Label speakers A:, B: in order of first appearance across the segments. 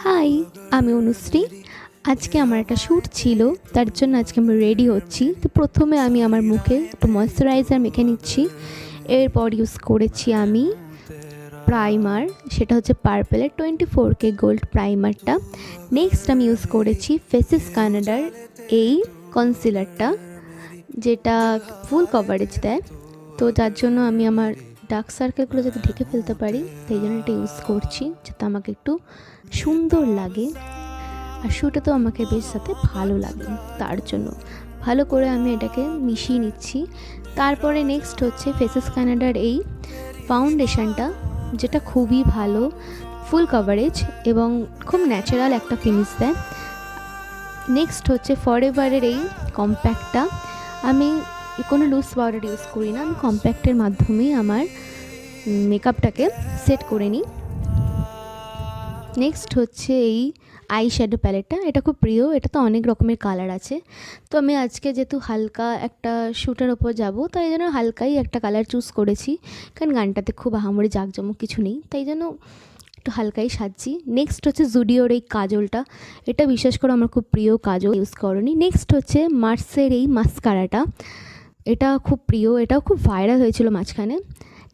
A: High, আমি অনুশ্রী। আজকে আমার একটা শ্যুট ছিল, তার জন্য আজকে আমি রেডি হচ্ছি। তো প্রথমে আমি আমার মুখে একটু ময়েশ্চারাইজার মেখে নিচ্ছি। এরপর ইউজ করেছি আমি প্রাইমার, সেটা হচ্ছে পার্পেলের 24K গোল্ড প্রাইমারটা। নেক্সট আমি ইউজ করেছি ফেসেস কানাডার এই কনসিলারটা, যেটা ফুল কভারেজ দেয়। তো যার জন্য আমি আমার ডার্ক সার্কেলগুলো যাতে ঢেকে ফেলতে পারি, তাই জন্য এটা ইউজ করছি, যাতে আমাকে একটু সুন্দর লাগে আর শ্যুটে তো আমাকে বেশ সাথে ভালো লাগে। তার জন্য ভালো করে আমি এটাকে মিশিয়ে নিচ্ছি। তারপরে নেক্সট হচ্ছে ফেসেস কানাডার এই ফাউন্ডেশনটা, যেটা খুবই ভালো, ফুল কভারেজ এবং খুব ন্যাচারাল একটা ফিনিশ দেয়। নেক্সট হচ্ছে ফরএভারের এই কম্প্যাক্টটা। আমি কোনো লুজ পাউডার ইউজ করি না, আমি কম্প্যাক্টের মাধ্যমেই আমার মেকআপটাকে সেট করে নিই। নেক্সট হচ্ছে এই আই শ্যাডো প্যালেটটা, এটা খুব প্রিয়। এটা তো অনেক রকমের কালার আছে, তো আমি আজকে যেহেতু হালকা একটা শ্যুটের ওপর যাব, তাই জন্য হালকাই একটা কালার চুজ করেছি, কারণ গানটাতে খুব আহামরি জাঁকজমক কিছু নেই, তাই জন্য একটু হালকাই সাজছি। নেক্সট হচ্ছে জুডিওর এই কাজলটা, এটা বিশেষ করে আমার খুব প্রিয় কাজল, ইউজ করনি। নেক্সট হচ্ছে মার্সের এই মাস্কারাটা, এটা খুব প্রিয়, এটাও খুব ভাইরাল হয়েছিল মাঝখানে।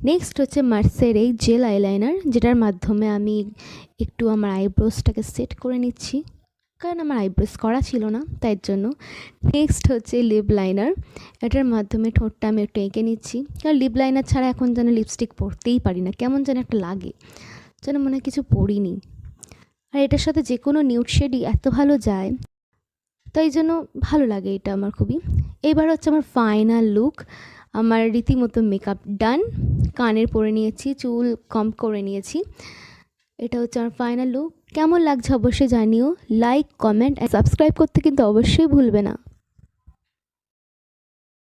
A: নেক্সট হচ্ছে মার্সের এই জেল আইলাইনার, যেটার মাধ্যমে আমি একটু আমার আইব্রোসটাকে সেট করে নিচ্ছি, কারণ আমার আইব্রোস করা ছিল না, তাই জন্য। নেক্সট হচ্ছে লিপ লাইনার, এটার মাধ্যমে ঠোঁটটা আমি একটু এঁকে নিচ্ছি, কারণ লিপ লাইনার ছাড়া এখন যেন লিপস্টিক পরতেই পারি না, কেমন যেন একটা লাগে, যেন মনে হয় কিছু পরিনি। আর এটার সাথে যে কোনো নিউড শেডই এত ভালো যায়, তাই জন্য ভালো লাগে এটা আমার খুবই। এবার হচ্ছে আমার ফাইনাল লুক, আমার রীতিমতো মেকআপ ডান, কানের পরে নিয়েছি, চুল কম করে নিয়েছি। এটা হচ্ছে আমার ফাইনাল লুক। কেমন লাগছে অবশ্যই জানিও। লাইক, কমেন্ট আর সাবস্ক্রাইব করতে কিন্তু অবশ্যই ভুলবে না।